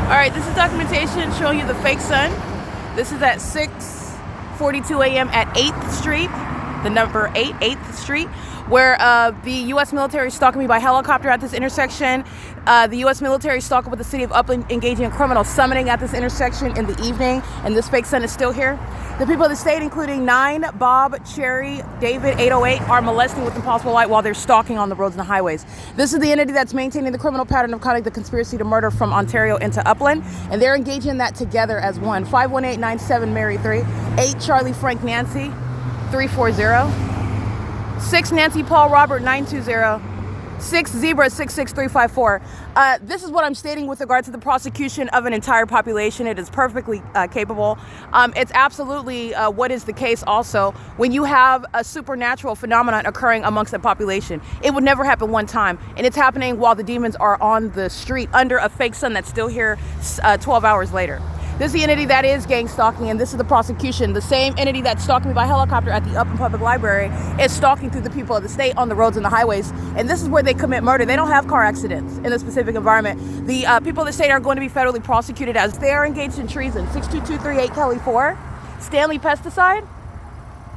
Alright, this is documentation showing you the fake sun. This is at 6:42 a.m. at 8th Street, the number 8th Street, where the U.S. military is stalking me by helicopter at this intersection. The U.S. military is stalking with the city of Upland, engaging in criminal summoning at this intersection in the evening, and this fake sun is still here. The people of the state, including 9, Bob, Cherry, David, 808, are molesting with impossible light while they're stalking on the roads and the highways. This is the entity that's maintaining the criminal pattern of conduct, the conspiracy to murder from Ontario into Upland, and they're engaging in that together as one. 51897 Mary 3, 8 Charlie Frank Nancy 340, 6 Nancy Paul Robert 920, 6 Zebra 66354. This is what I'm stating with regard to the prosecution of an entire population. It is perfectly capable. It's absolutely what is the case also when you have a supernatural phenomenon occurring amongst a population. It would never happen one time, and it's happening while the demons are on the street under a fake sun that's still here 12 hours later. This is the entity that is gang stalking, and this is the prosecution. The same entity that's stalking me by helicopter at the Upland Public Library is stalking through the people of the state on the roads and the highways, and this is where they commit murder. They don't have car accidents in a specific environment. The people of the state are going to be federally prosecuted as they are engaged in treason. 62238 Kelly 4, Stanley Pesticide,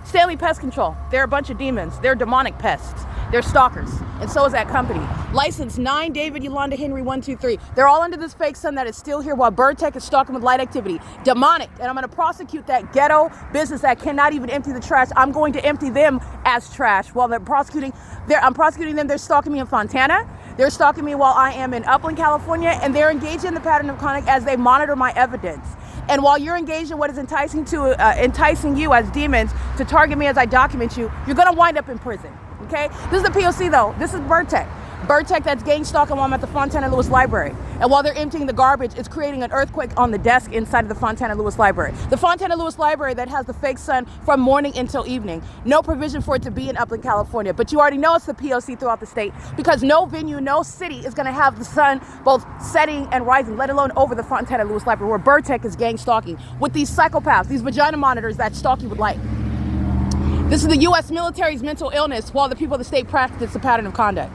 Stanley Pest Control. They're a bunch of demons. They're demonic pests. They're stalkers, and so is that company. License 9 David Yolanda Henry 123. They're all under this fake sun that is still here while BURRTEC is stalking with light activity. Demonic, and I'm going to prosecute that ghetto business that cannot even empty the trash. I'm going to empty them as trash while they're prosecuting. I'm prosecuting them. They're stalking me in Fontana. They're stalking me while I am in Upland, California, and they're engaged in the pattern of conduct as they monitor my evidence. And while you're engaged in what is enticing you as demons to target me as I document you, you're going to wind up in prison. Okay, this is the P.O.C. though. This is BURRTEC. BURRTEC that's gang stalking while I'm at the Fontana Lewis Library. And while they're emptying the garbage, it's creating an earthquake on the desk inside of the Fontana Lewis Library. The Fontana Lewis Library that has the fake sun from morning until evening. No provision for it to be in Upland, California. But you already know it's the P.O.C. throughout the state because no venue, no city is going to have the sun both setting and rising, let alone over the Fontana Lewis Library, where BURRTEC is gang stalking with these psychopaths, these vagina monitors that stalk you with light. This is the U.S. military's mental illness while the people of the state practice the pattern of conduct.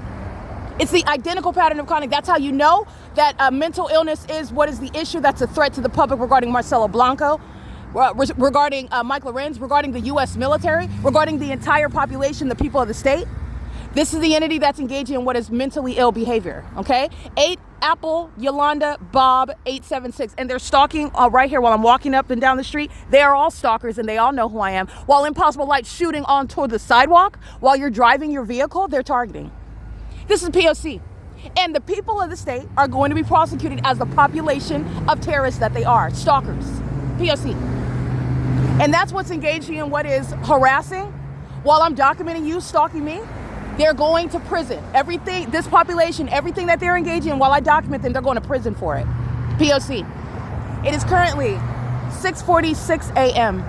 It's the identical pattern of conduct. That's how you know that mental illness is what is the issue that's a threat to the public regarding Marcelo Blanco, regarding Mike Lorenz, regarding the U.S. military, regarding the entire population, the people of the state. This is the entity that's engaging in what is mentally ill behavior, okay? 8 Apple, Yolanda, Bob, 876. And they're stalking right here while I'm walking up and down the street. They are all stalkers and they all know who I am. While Impossible Light shooting onto the sidewalk while you're driving your vehicle, they're targeting. This is P.O.C. And the people of the state are going to be prosecuted as the population of terrorists that they are, stalkers, P.O.C. And that's what's engaging in what is harassing while I'm documenting you stalking me. They're going to prison. Everything, this population, everything that they're engaging in while I document them, they're going to prison for it. P.O.C. It is currently 6:46 a.m.